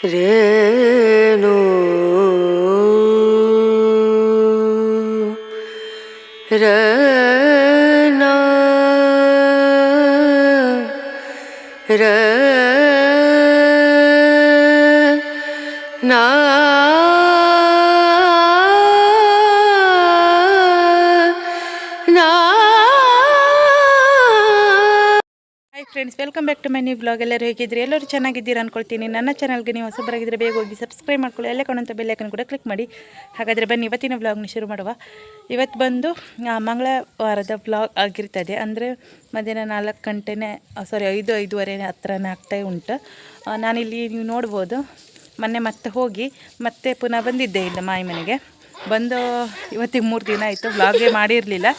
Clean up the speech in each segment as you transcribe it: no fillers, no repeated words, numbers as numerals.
ರೇಣು ರನ ರನ friends, welcome back to my new vlog. ಎಲ್ಲರೂ ಹೇಗಿದ್ದೀರಿ? ಎಲ್ಲರೂ ಚೆನ್ನಾಗಿದ್ದೀರಾ ಅನ್ಕೊಳ್ತೀನಿ. ನನ್ನ ಚಾನಲ್ಗೆ ನೀವು ಹೊಸಬರಾಗಿದ್ದರೆ ಬೇಗ ಹೋಗಿ ಸಬ್ಸ್ಕ್ರೈಬ್ ಮಾಡ್ಕೊಳ್ಳಿ. ಅಲ್ಲೇ ಕಾಣುವಂಥ ಬೆಲ್ಲೈಕನ್ ಕೂಡ ಕ್ಲಿಕ್ ಮಾಡಿ. ಹಾಗಾದರೆ ಬನ್ನಿ ಇವತ್ತಿನ ವ್ಲಾಗ್ನ ಶುರು ಮಾಡುವ. ಇವತ್ತು ಬಂದು ಮಂಗಳವಾರದ ವ್ಲಾಗ್ ಆಗಿರ್ತದೆ. ಅಂದರೆ ಮಧ್ಯಾಹ್ನ 4 ಗಂಟೆನೇ, ಸಾರಿ 5-5:30 ಹತ್ರನೇ ಆಗ್ತಾ ಉಂಟು. ನಾನಿಲ್ಲಿ ನೀವು ನೋಡ್ಬೋದು, ಮೊನ್ನೆ ಮತ್ತೆ ಹೋಗಿ ಮತ್ತೆ ಪುನಃ ಬಂದಿದ್ದೆ ಇಲ್ಲ ಮಾಯಿ ಮನೆಗೆ. ಬಂದು ಇವತ್ತಿಗೆ 3 ದಿನ ಆಯಿತು. ವ್ಲಾಗೇ ಮಾಡಿರಲಿಲ್ಲ,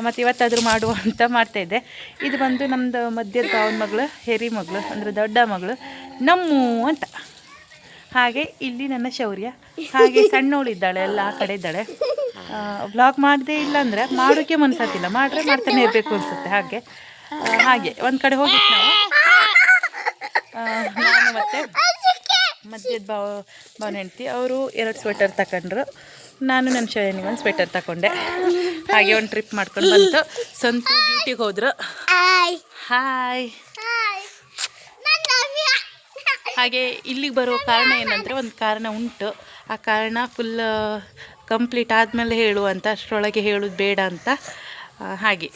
ಮತ್ತು ಇವತ್ತಾದರೂ ಮಾಡುವ ಅಂತ ಮಾಡ್ತಾಯಿದ್ದೆ. ಇದು ಬಂದು ನಮ್ಮದು ಮಧ್ಯದ ಭಾವನ ಮಗಳು, ಹೆರಿ ಮಗಳು, ಅಂದರೆ ದೊಡ್ಡ ಮಗಳು ನಮ್ಮು ಅಂತ. ಹಾಗೆ ಇಲ್ಲಿ ನನ್ನ ಶೌರ್ಯ, ಹಾಗೆ ಸಣ್ಣವಳಿದ್ದಾಳೆ, ಎಲ್ಲ ಆ ಕಡೆ ಇದ್ದಾಳೆ. ವ್ಲಾಗ್ ಮಾಡದೇ ಇಲ್ಲ ಅಂದರೆ ಮಾಡೋಕ್ಕೆ ಮನಸ್ಸಾಗ್ತಿಲ್ಲ, ಮಾಡ್ತಾನೆ ಇರಬೇಕು ಅನಿಸುತ್ತೆ. ಹಾಗೆ ಒಂದು ಕಡೆ ಹೋಗಿತ್ತು ನಾನು ಮತ್ತು ಮಧ್ಯದ ಭಾವನ ಹೆಂಡ್ತಿ. ಅವರು 2 ಸ್ವೆಟರ್ ತಗೊಂಡ್ರು. ನಾನು ನನ್ನ ಶೌರ್ಯನಿಗೆ ಒಂದು ಸ್ವೆಟರ್ ತಗೊಂಡೆ. ಹಾಗೆ ಒಂದು ಟ್ರಿಪ್ ಮಾಡ್ಕೊಂಡು ಬಂತು. ಸಂತು ಡ್ಯೂಟಿಗೆ ಹೋದ್ರು. ಹಾಯ್. ಹಾಗೆ ಇಲ್ಲಿಗೆ ಬರುವ ಕಾರಣ ಏನಂದರೆ, ಒಂದು ಕಾರಣ ಉಂಟು. ಆ ಕಾರಣ ಫುಲ್ ಕಂಪ್ಲೀಟ್ ಆದಮೇಲೆ ಹೇಳುವಂತ, ಅಷ್ಟರೊಳಗೆ ಹೇಳೋದು ಬೇಡ ಅಂತ. ಹಾಗೆ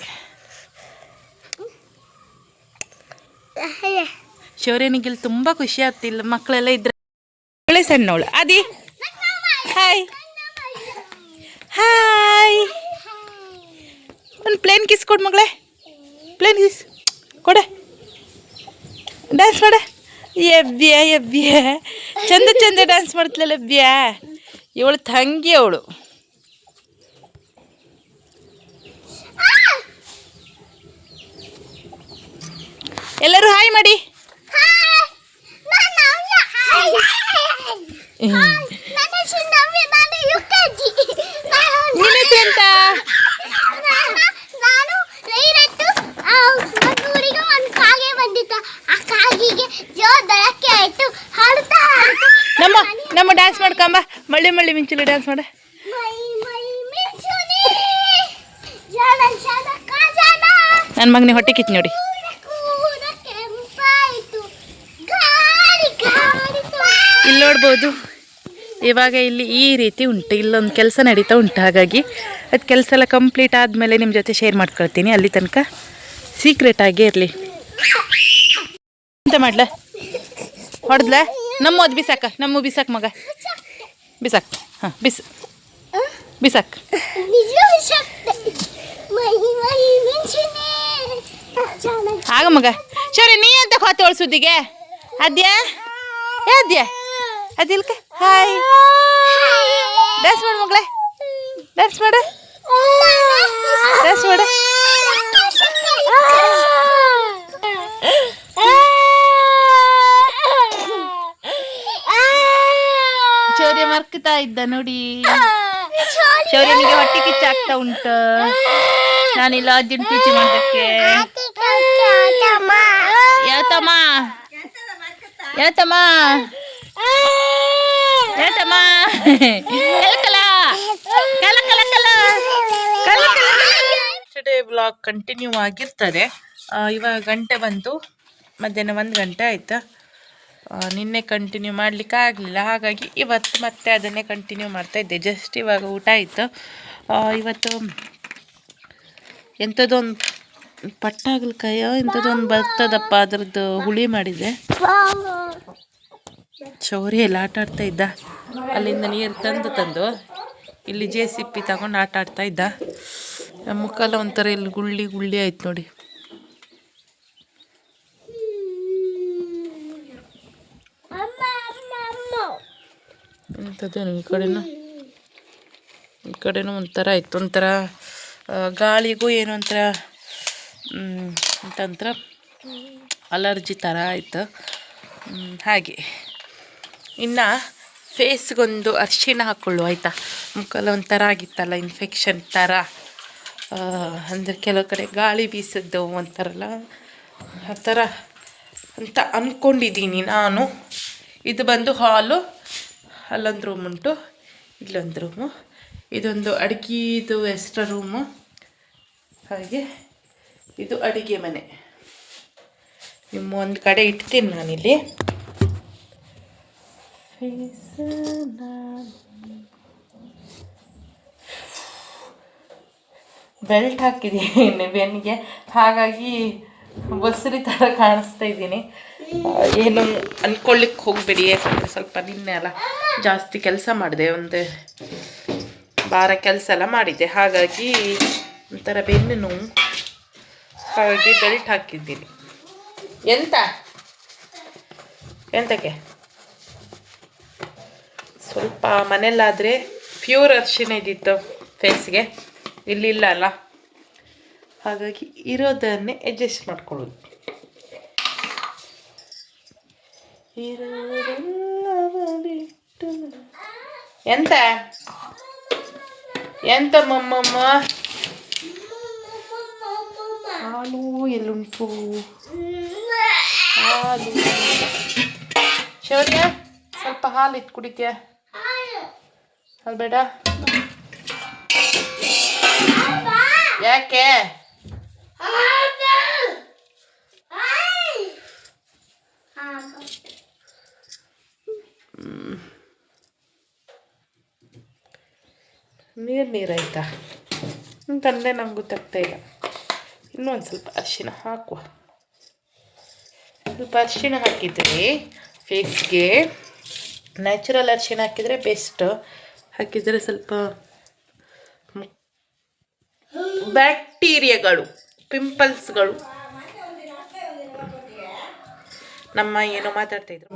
ಶೌರ್ಯನಿಗಿಲ್ಲಿ ತುಂಬ ಖುಷಿ ಆಗ್ತಿಲ್ಲ, ಮಕ್ಕಳೆಲ್ಲ ಇದ್ರೆ. ಒಳ್ಳೆ ಸಣ್ಣವಳು ಅದಿ. Hi hi. ಒಂದು ಪ್ಲೇನ್ ಕಿಸ್ ಕೊಡು ಮಗಳೇ, ಪ್ಲೇನ್ ಕಿಸ್ ಕೊಡೆ. ಡ್ಯಾನ್ಸ್ ಮಾಡ. ಎಬ್ಬ್ಯಾ ಚಂದ ಡ್ಯಾನ್ಸ್ ಮಾಡ್ತಿಲ್ಲ ಎಬ್ಬ್ಯಾ. ಇವಳು ತಂಗಿ ಅವಳು. ಎಲ್ಲರೂ ಹಾಯ್ ಮಾಡಿ. ಅಂತ ನಮ್ಮ ಡ್ಯಾನ್ಸ್ ಮಾಡ್ಕೊಂಬ. ಮಳ್ಳಿ ಮಿಂಚುಲಿ ಡ್ಯಾನ್ಸ್ ಮಾಡ. ನನ್ನ ಮಗನಿಗೆ ಹೊಟ್ಟೆ ಕಿತ್ತು ನೋಡಿ. ಇಲ್ಲಿ ನೋಡ್ಬೋದು, ಇವಾಗ ಇಲ್ಲಿ ಈ ರೀತಿ ಉಂಟು. ಇಲ್ಲೊಂದು ಕೆಲಸ ನಡೀತಾ ಉಂಟು. ಹಾಗಾಗಿ ಅದು ಕೆಲಸ ಎಲ್ಲ ಕಂಪ್ಲೀಟ್ ಆದಮೇಲೆ ನಿಮ್ಮ ಜೊತೆ ಶೇರ್ ಮಾಡ್ಕೊಳ್ತೀನಿ. ಅಲ್ಲಿ ತನಕ ಸೀಕ್ರೆಟ್ ಆಗೇ ಇರಲಿ. ಎಂತ ಮಾಡ್ಲ? ಹೊಡೆದ್ಲ? ಅದು ಬಿಸಾಕ, ಬಿಸಾಕ್ ಮಗ, ಬಿಸಾಕ್. ಹಾಂ ಬಿಸಾಕ್. ಆಗ ಮಗ ಸರಿ, ನೀ ಅಂತ ಹೋಗ್ತೇವಳು ಸುದ್ದಿಗೆ. ಅದ್ಯಾ ಅದಿಲ್ಕ. ಹಾಯ್. ಡ್ಯಾನ್ಸ್ ಮಾಡು ಮಗಳೇ, ಡ್ಯಾನ್ಸ್ ಮಾಡು. ಶೌರ್ಯ ಮರ್ಕ್ತಾ ಇದ್ದ ನೋಡಿ. ಶೌರ್ಯನಿಗೆ ಹೊಟ್ಟೆ ಕಿಚ್ಚಾಗ್ತಾ ಉಂಟು. ನಾನಿಲ್ಲ ಅಜ್ಜಿನ ಟೀಚಿ ಮಾಡೋಕ್ಕೆ. ಯಾವತಮ್ಮ ಟುಡೇ ವ್ಲಾಗ್ ಕಂಟಿನ್ಯೂ ಆಗಿರ್ತದೆ. ಇವಾಗ ಗಂಟೆ ಬಂತು, ಮಧ್ಯಾಹ್ನ 1 ಗಂಟೆ ಆಯಿತಾ. ನಿನ್ನೆ ಕಂಟಿನ್ಯೂ ಮಾಡಲಿಕ್ಕೆ ಆಗಲಿಲ್ಲ, ಹಾಗಾಗಿ ಇವತ್ತು ಮತ್ತೆ ಅದನ್ನೇ ಕಂಟಿನ್ಯೂ ಮಾಡ್ತಾಯಿದ್ದೆ. ಜಸ್ಟ್ ಇವಾಗ ಊಟ ಆಯಿತು. ಇವತ್ತು ಎಂಥದ್ದೊಂದು ಪಟ್ಟಾಗಲಕಾಯೋ ಎಂಥದ್ದೊಂದು ಬರ್ತದಪ್ಪ, ಅದರದ್ದು ಹುಳಿ ಮಾಡಿದೆ. ಶೌರ್ಯ ಎಲ್ಲ ಆಟ ಆಡ್ತಾ ಇದ್ದ. ಅಲ್ಲಿಂದ ನೀರು ತಂದು ಇಲ್ಲಿ JCB ತಗೊಂಡು ಆಟ ಆಡ್ತಾ ಇದ್ದ. ನಮ್ಮ ಮುಖಲ್ಲ ಒಂಥರ ಇಲ್ಲಿ ಗುಳ್ಳಿ ಆಯ್ತು ನೋಡಿ. ಎಂಥದ್ದೇನು ಈ ಕಡೆನೂ ಒಂಥರ ಆಯಿತು. ಒಂಥರ ಗಾಳಿಗೂ ಏನೋ ಒಂಥರ ಅಂತಂದ್ರೆ ಅಲರ್ಜಿ ಥರ ಆಯಿತು. ಹಾಗೆ ಇನ್ನು ಫೇಸ್ಗೊಂದು ಅರಿಶಿಣ ಹಾಕ್ಕೊಳ್ಳು ಆಯಿತಾ. ಮುಖಲ್ಲ ಒಂಥರ ಆಗಿತ್ತಲ್ಲ, ಇನ್ಫೆಕ್ಷನ್ ಥರ. ಅಂದರೆ ಕೆಲವು ಕಡೆ ಗಾಳಿ ಬೀಸಿದ್ದು ಒಂಥರಲ್ಲ, ಆ ಥರ ಅಂತ ಅಂದ್ಕೊಂಡಿದ್ದೀನಿ ನಾನು. ಇದು ಬಂದು ಹಾಲು, ಅಲ್ಲೊಂದು ರೂಮ್ ಉಂಟು, ಇಲ್ಲೊಂದು ರೂಮು, ಇದೊಂದು ಅಡುಗೆದು ಎಕ್ಸ್ಟ್ರಾ ರೂಮು, ಹಾಗೆ ಇದು ಅಡುಗೆ ಮನೆ. ನಿಮ್ಮ ಒಂದು ಕಡೆ ಇಡ್ತೀನಿ ನಾನಿಲ್ಲಿ. ಬೆಲ್ಟ್ ಹಾಕಿದ್ದೀನಿ ಬೆನ್ನಿಗೆ, ಹಾಗಾಗಿ ಬಸ್ರಿ ಥರ ಕಾಣಿಸ್ತಾ ಇದ್ದೀನಿ. ಏನು ಅಂದ್ಕೊಳ್ಳಿಕ್ಕೆ ಹೋಗಬೇಡಿ, ಯಾಕಂದರೆ ಸ್ವಲ್ಪ ನಿನ್ನೆ ಅಲ್ಲ ಜಾಸ್ತಿ ಕೆಲಸ ಮಾಡಿದೆ, ಒಂದು ವಾರ ಕೆಲಸ ಎಲ್ಲ ಮಾಡಿದ್ದೆ, ಹಾಗಾಗಿ ಒಂಥರ ಬೆನ್ನು ನೋವು, ಹಾಗಾಗಿ ಬೆಲ್ಟ್ ಹಾಕಿದ್ದೀನಿ. ಎಂತಕ್ಕೆ ಸ್ವಲ್ಪ ಮನೆಯಲ್ಲಾದರೆ ಪ್ಯೂರ್ ಅರಿಶಿನ ಇದ್ದಿತ್ತು ಫೇಸ್ಗೆ, ಇಲ್ಲಿಲ್ಲ ಅಲ್ಲ, ಹಾಗಾಗಿ ಇರೋದನ್ನೇ ಅಡ್ಜಸ್ಟ್ ಮಾಡ್ಕೊಳ್ಳೋದು. ಎಂತ ಮಮ್ಮಮ್ಮ ಹಾಲು ಎಲ್ಲುಂಟು, ಹಾಲು ಶೌರ್ಯ ಸ್ವಲ್ಪ ಹಾಲು ಇತ್ತು ಕುಡಿತೀಯ? ಹಾಲು ಬೇಡ? ಯಾಕೆ? ನೀರಾಯ್ತಾ ತಂದೆ, ನಂಗೆ ಗೊತ್ತಾಗ್ತಾ ಇಲ್ಲ. ಇನ್ನೊಂದು ಸ್ವಲ್ಪ ಅರಿಶಿನ ಹಾಕುವ. ಸ್ವಲ್ಪ ಅರಿಶಿನ ಹಾಕಿದರೆ ಫೇಸ್ಗೆ ನ್ಯಾಚುರಲ್ ಅರಿಶಿನ ಹಾಕಿದರೆ ಬೆಸ್ಟ್. ಹಾಕಿದರೆ ಸ್ವಲ್ಪ ಬ್ಯಾಕ್ಟೀರಿಯಾಗಳು, ಪಿಂಪಲ್ಸ್ಗಳು. ನಮ್ಮ ಏನೋ ಮಾತಾಡ್ತಾಯಿದ್ರು.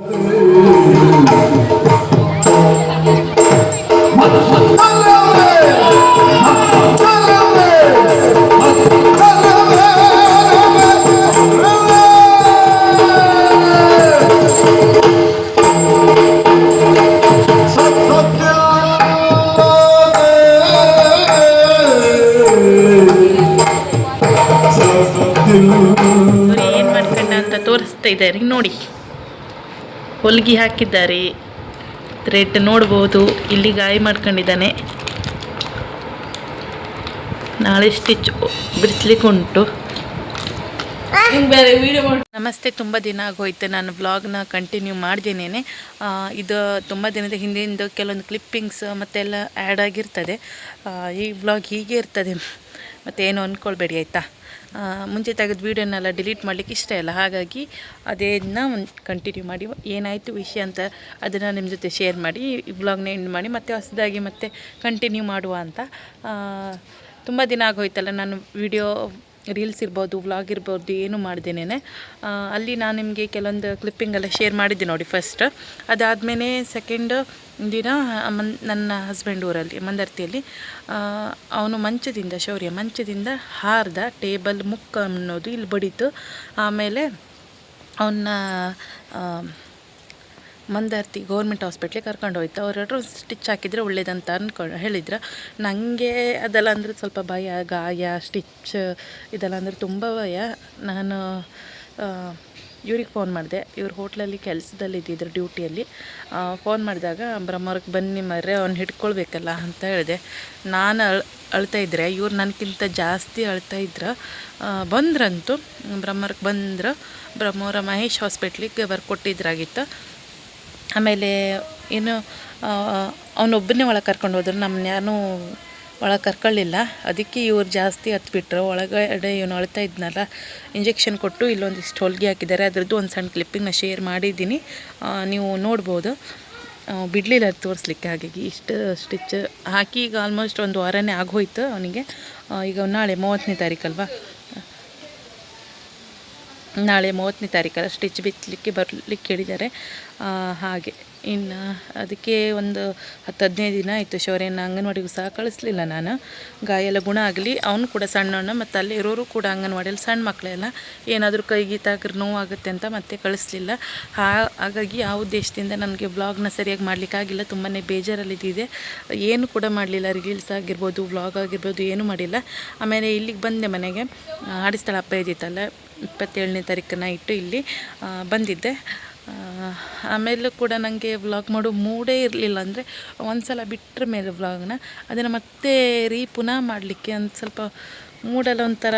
ಏನು ಮಾಡ್ಕೊಂಡ ಅಂತ ತೋರಿಸ್ತಾ ಇದ್ದಾರೆ ನೋಡಿ. ಹೊಲಿಗೆ ಹಾಕಿದ್ದಾರೆ, ಥ್ರೆಡ್ ನೋಡ್ಬೋದು. ಇಲ್ಲಿ ಗಾಯ ಮಾಡ್ಕೊಂಡಿದ್ದಾನೆ, ನಾಳೆ ಸ್ಟಿಚ್ ಬಿಡಿಸ್ಲಿಕ್ಕೆ ಉಂಟು. ನಮಸ್ತೆ, ತುಂಬ ದಿನ ಆಗೋಯ್ತು ನಾನು ವ್ಲಾಗ್ನ ಕಂಟಿನ್ಯೂ ಮಾಡ್ದೇನೆ. ಇದು ತುಂಬ ದಿನದ ಹಿಂದಿಂದ ಕೆಲವೊಂದು ಕ್ಲಿಪ್ಪಿಂಗ್ಸ್ ಮತ್ತೆಲ್ಲ ಆ್ಯಡ್ ಆಗಿರ್ತದೆ. ಈ ವ್ಲಾಗ್ ಹೀಗೆ ಇರ್ತದೆ, ಮತ್ತು ಏನು ಅಂದ್ಕೊಳ್ಬೇಡಿ ಆಯಿತಾ. ಮುಂಚೆ ತೆಗೆದು ವೀಡಿಯೋನೆಲ್ಲ ಡಿಲೀಟ್ ಮಾಡಲಿಕ್ಕೆ ಇಷ್ಟ ಇಲ್ಲ, ಹಾಗಾಗಿ ಅದೇನ ಕಂಟಿನ್ಯೂ ಮಾಡಿ ಏನಾಯಿತು ವಿಷಯ ಅಂತ ಅದನ್ನು ನಿಮ್ಮ ಜೊತೆ ಶೇರ್ ಮಾಡಿ ಈ ವ್ಲಾಗ್ನ ಎಂಡ್ ಮಾಡಿ ಮತ್ತೆ ಹೊಸದಾಗಿ ಮತ್ತೆ ಕಂಟಿನ್ಯೂ ಮಾಡುವ ಅಂತ. ತುಂಬ ದಿನ ಆಗೋಯ್ತಲ್ಲ ನಾನು ವಿಡಿಯೋ, ರೀಲ್ಸ್ ಇರ್ಬೋದು, ವ್ಲಾಗ್ ಇರ್ಬೋದು, ಏನು ಮಾಡ್ದೇನೆ. ಅಲ್ಲಿ ನಾನು ನಿಮಗೆ ಕೆಲವೊಂದು ಕ್ಲಿಪ್ಪಿಂಗೆಲ್ಲ ಶೇರ್ ಮಾಡಿದ್ದೆ ನೋಡಿ ಫಸ್ಟ್. ಅದಾದಮೇಲೆ ಸೆಕೆಂಡ್ ದಿನ ನನ್ನ ಹಸ್ಬೆಂಡ್ ಊರಲ್ಲಿ ಮಂದರ್ತಿಯಲ್ಲಿ ಅವನು ಶೌರ್ಯ ಮಂಚದಿಂದ ಹಾರ್ದ, ಟೇಬಲ್ ಮುಕ್ಕ ಅನ್ನೋದು ಇಲ್ಲಿ ಬಡಿತು. ಆಮೇಲೆ ಅವನ್ನ ಮಂದರ್ತಿ ಗೌರ್ಮೆಂಟ್ ಹಾಸ್ಪಿಟ್ಲಿಗೆ ಕರ್ಕೊಂಡು ಹೋಯ್ತು. ಅವರೆಲ್ಲರೂ ಸ್ಟಿಚ್ ಹಾಕಿದರೆ ಒಳ್ಳೇದಂತ ಹೇಳಿದ್ರು. ನನಗೆ ಅದೆಲ್ಲ ಅಂದರೆ ಸ್ವಲ್ಪ ಭಯ, ಗಾಯ, ಸ್ಟಿಚ್ ಇದೆಲ್ಲ ಅಂದರೆ ತುಂಬ ಭಯ. ನಾನು ಇವ್ರಿಗೆ ಫೋನ್ ಮಾಡಿದೆ, ಇವ್ರು ಹೋಟ್ಲಲ್ಲಿ ಕೆಲಸದಲ್ಲಿ ಇದ್ದಿದ್ರು, ಡ್ಯೂಟಿಯಲ್ಲಿ. ಫೋನ್ ಮಾಡಿದಾಗ ಬ್ರಹ್ಮವ್ರಿಗೆ ಬನ್ನಿ ಮರ್ರೆ, ಅವ್ನು ಹಿಡ್ಕೊಳ್ಬೇಕಲ್ಲ ಅಂತ ಹೇಳಿದೆ. ನಾನು ಅಳ್ತಾ ಇದ್ದರೆ ಇವ್ರು ನನಗಿಂತ ಜಾಸ್ತಿ ಅಳ್ತಾ ಇದ್ರು. ಬಂದ್ರಂತೂ ಬ್ರಹ್ಮವ್ರಿಗೆ ಬಂದರು. ಬ್ರಹ್ಮವರ ಮಹೇಶ್ ಹಾಸ್ಪಿಟ್ಲಿಗೆ ಬರ್ಕೊಟ್ಟಿದ್ರಾಗಿತ್ತು. ಆಮೇಲೆ ಏನು ಅವನೊಬ್ಬನೇ ಒಳಗೆ ಕರ್ಕೊಂಡು ಹೋದ್ರು, ನಮ್ಮನ್ನ ಯಾರೂ ಒಳಗೆ ಕರ್ಕೊಳ್ಳಿಲ್ಲ. ಅದಕ್ಕೆ ಇವ್ರು ಜಾಸ್ತಿ ಹತ್ಬಿಟ್ರು. ಒಳಗಡೆ ಇವನು ಅಳ್ತಾ ಇದ್ನಲ್ಲ, ಇಂಜೆಕ್ಷನ್ ಕೊಟ್ಟು ಇಲ್ಲೊಂದಿಷ್ಟು ಹೊಲಿಗೆ ಹಾಕಿದ್ದಾರೆ. ಅದರದ್ದು ಒಂದು ಸಣ್ಣ ಕ್ಲಿಪ್ಪಿಂಗ್ನ ಶೇರ್ ಮಾಡಿದ್ದೀನಿ, ನೀವು ನೋಡ್ಬೋದು. ಬಿಡಲಿಲ್ಲ ತೋರಿಸ್ಲಿಕ್ಕೆ, ಹಾಗಾಗಿ ಇಷ್ಟು ಸ್ಟಿಚ್ ಹಾಕಿ ಈಗ ಆಲ್ಮೋಸ್ಟ್ ಒಂದು ವಾರನೇ ಆಗೋಯ್ತು ಅವನಿಗೆ. ಈಗ ನಾಳೆ 30ನೇ ತಾರೀಕಲ್ವಾ, ನಾಳೆ 30ನೇ ತಾರೀಕಲ್ಲ ಸ್ಟಿಚ್ ಬಿಚ್ಚಲಿಕ್ಕೆ ಬರಲಿಕ್ಕೆ ಹೇಳಿದ್ದಾರೆ. ಹಾಗೆ ಇನ್ನು ಅದಕ್ಕೆ ಒಂದು 10-15 ದಿನ ಆಯಿತು. ಶೌರ್ಯನ ಅಂಗನವಾಡಿಗೂ ಸಹ ಕಳಿಸ್ಲಿಲ್ಲ ನಾನು, ಗಾಯ ಎಲ್ಲ ಗುಣ ಆಗಲಿ. ಅವನು ಕೂಡ ಸಣ್ಣವಣ್ಣ, ಮತ್ತು ಅಲ್ಲಿ ಇರೋರು ಕೂಡ ಅಂಗನವಾಡಿಯಲ್ಲಿ ಸಣ್ಣ ಮಕ್ಕಳೆಲ್ಲ, ಏನಾದರೂ ಕೈಗೆ ತಾಗ್ರೆ ನೋವಾಗುತ್ತೆ ಅಂತ ಮತ್ತೆ ಕಳಿಸ್ಲಿಲ್ಲ. ಹಾಗಾಗಿ ಆ ಉದ್ದೇಶದಿಂದ ನನಗೆ ವ್ಲಾಗ್ನ ಸರಿಯಾಗಿ ಮಾಡಲಿಕ್ಕಾಗಿಲ್ಲ. ತುಂಬಾ ಬೇಜಾರಲ್ಲಿದ್ದಿದೆ, ಏನು ಕೂಡ ಮಾಡಲಿಲ್ಲ. ರೀಲ್ಸ್ ಆಗಿರ್ಬೋದು, ವ್ಲಾಗ್ ಆಗಿರ್ಬೋದು, ಏನೂ ಮಾಡಿಲ್ಲ. ಆಮೇಲೆ ಇಲ್ಲಿಗೆ ಬಂದೆ ಮನೆಗೆ. ಹಾಡಿಸ್ಥಳ ಹಬ್ಬ ಇದ್ದಿತ್ತಲ್ಲ 27ನೇ ತಾರೀಕು ನೈಟು ಇಲ್ಲಿ ಬಂದಿದ್ದೆ. ಆಮೇಲೂ ಕೂಡ ನನಗೆ ವ್ಲಾಗ್ ಮಾಡೋ ಮೂಡೇ ಇರಲಿಲ್ಲ. ಅಂದರೆ ಒಂದು ಸಲ ಬಿಟ್ಟರ ಮೇಲೆ ವ್ಲಾಗ್ನ ಅದನ್ನು ಮತ್ತೆ ಪುನಃ ಮಾಡಲಿಕ್ಕೆ ಒಂದು ಸ್ವಲ್ಪ ಮೂಡೆಲ್ಲ ಒಂಥರ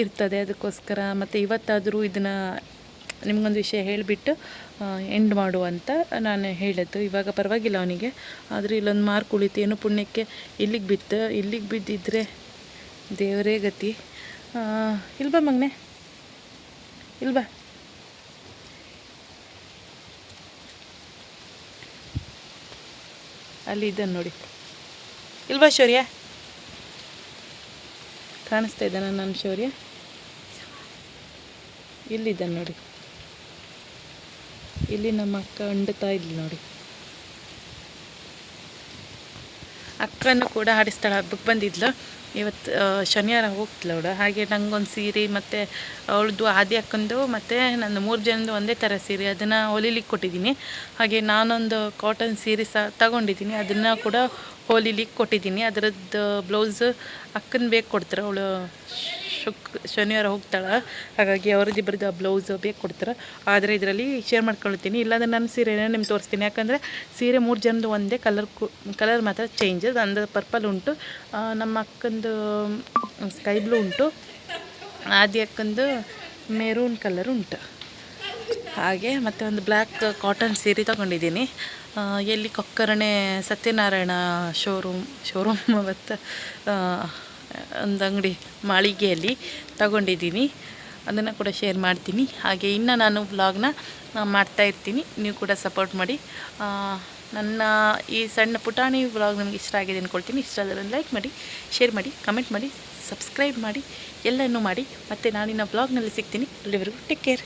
ಇರ್ತದೆ. ಅದಕ್ಕೋಸ್ಕರ ಮತ್ತು ಇವತ್ತಾದರೂ ಇದನ್ನು ನಿಮಗೊಂದು ವಿಷಯ ಹೇಳಿಬಿಟ್ಟು ಎಂಡ್ ಮಾಡುವಂತ ನಾನು ಹೇಳಿದ್ದು. ಇವಾಗ ಪರವಾಗಿಲ್ಲ ಅವನಿಗೆ, ಆದರೆ ಇಲ್ಲೊಂದು ಮಾರ್ಕ್ ಉಳಿತು. ಏನು ಪುಣ್ಯಕ್ಕೆ ಇಲ್ಲಿಗೆ ಬಿದ್ದಿದ್ರೆ ದೇವರೇ ಗತಿ. ಇಲ್ಬಾ ಮಗನೆ, ಇಲ್ಬಾ. ಅಲ್ಲಿ ಇದ್ದಾನೆ ನೋಡಿ, ಇಲ್ವಾ ಶೌರ್ಯ? ಕಾಣಿಸ್ತಾ ಇದ್ದಾನೆ ನನ್ನ ಶೌರ್ಯ? ಇಲ್ಲಿದ್ದಾನೆ ನೋಡಿ, ಇಲ್ಲಿ ನಮ್ಮ ಅಕ್ಕ ಅಂಡುತ್ತಾ ಇದ್ಲು ನೋಡಿ. ಅಕ್ಕನೂ ಕೂಡ ಆಡಿಸ್ತಾಳೆ, ಹಬ್ಬಕ್ಕೆ ಬಂದಿದ್ಲು. ಇವತ್ತು ಶನಿವಾರ ಹೋಗ್ತಿಲ್ಲ ಅವಳು. ಹಾಗೆ ನಂಗೊಂದು ಸೀರೆ ಮತ್ತು ಅವಳದು ಆದಿ ಅಕ್ಕಂದು ಮತ್ತು ನನ್ನ 3 ಜನದ್ದು ಒಂದೇ ಥರ ಸೀರೆ, ಅದನ್ನು ಹೊಲಿಲಿಕ್ಕೆ ಕೊಟ್ಟಿದ್ದೀನಿ. ಹಾಗೆ ನಾನೊಂದು ಕಾಟನ್ ಸೀರೆ ಸಹ ತಗೊಂಡಿದ್ದೀನಿ, ಅದನ್ನು ಕೂಡ ಹೊಲಿಲಿಕ್ಕೆ ಕೊಟ್ಟಿದ್ದೀನಿ. ಅದರದ್ದು ಬ್ಲೌಸ್ ಅಕ್ಕನ ಬೇಕು ಕೊಡ್ತಾರೆ. ಅವಳು ಶನಿವಾರ ಹೋಗ್ತಾಳೆ, ಹಾಗಾಗಿ ಅವ್ರದ್ದಿಬ್ಬರದ್ದು ಬ್ಲೌಸ್ ಬೇಕು ಕೊಡ್ತಾರೆ. ಆದರೆ ಇದರಲ್ಲಿ ಶೇರ್ ಮಾಡ್ಕೊಳ್ತೀನಿ, ಇಲ್ಲಾಂದರೆ ನನ್ನ ಸೀರೆನೇ ನಿಮ್ಗೆ ತೋರಿಸ್ತೀನಿ. ಯಾಕಂದರೆ ಸೀರೆ 3 ಜನದ್ದು ಒಂದೇ ಕಲರ್ ಮಾತ್ರ ಚೇಂಜ್. ಅಂದರೆ ಪರ್ಪಲ್ ಉಂಟು, ನಮ್ಮ ಅಕ್ಕಂದು ಸ್ಕೈ ಬ್ಲೂ ಉಂಟು, ಆದಿ ಅಕ್ಕಂದು ಮೆರೂನ್ ಕಲರ್ ಉಂಟು. ಹಾಗೆ ಮತ್ತು ಒಂದು ಬ್ಲ್ಯಾಕ್ ಕಾಟನ್ ಸೀರೆ ತಗೊಂಡಿದ್ದೀನಿ. ಎಲ್ಲಿ ಕೊಕ್ಕರಣೆ ಸತ್ಯನಾರಾಯಣ ಶೋರೂಮ್ ಮತ್ತು ಒಂದು ಅಂಗಡಿ ಮಾಳಿಗೆಯಲ್ಲಿ ತಗೊಂಡಿದ್ದೀನಿ. ಅದನ್ನು ಕೂಡ ಶೇರ್ ಮಾಡ್ತೀನಿ. ಹಾಗೆ ಇನ್ನು ನಾನು ವ್ಲಾಗ್ನ ಮಾಡ್ತಾಯಿರ್ತೀನಿ, ನೀವು ಕೂಡ ಸಪೋರ್ಟ್ ಮಾಡಿ. ನನ್ನ ಈ ಸಣ್ಣ ಪುಟಾಣಿ ವ್ಲಾಗ್ ನಿಮ್ಗೆ ಇಷ್ಟ ಆಗಿದೆ ಅಂದ್ಕೊಳ್ತೀನಿ. ಇಷ್ಟ ಆದರೆ ಲೈಕ್ ಮಾಡಿ, ಶೇರ್ ಮಾಡಿ, ಕಮೆಂಟ್ ಮಾಡಿ, ಸಬ್ಸ್ಕ್ರೈಬ್ ಮಾಡಿ, ಎಲ್ಲನೂ ಮಾಡಿ. ಮತ್ತು ನಾನಿನ್ನ ವ್ಲಾಗ್ನಲ್ಲಿ ಸಿಗ್ತೀನಿ. ಅಲ್ಲಿವರೆಗೂ ಟೇಕ್ ಕೇರ್.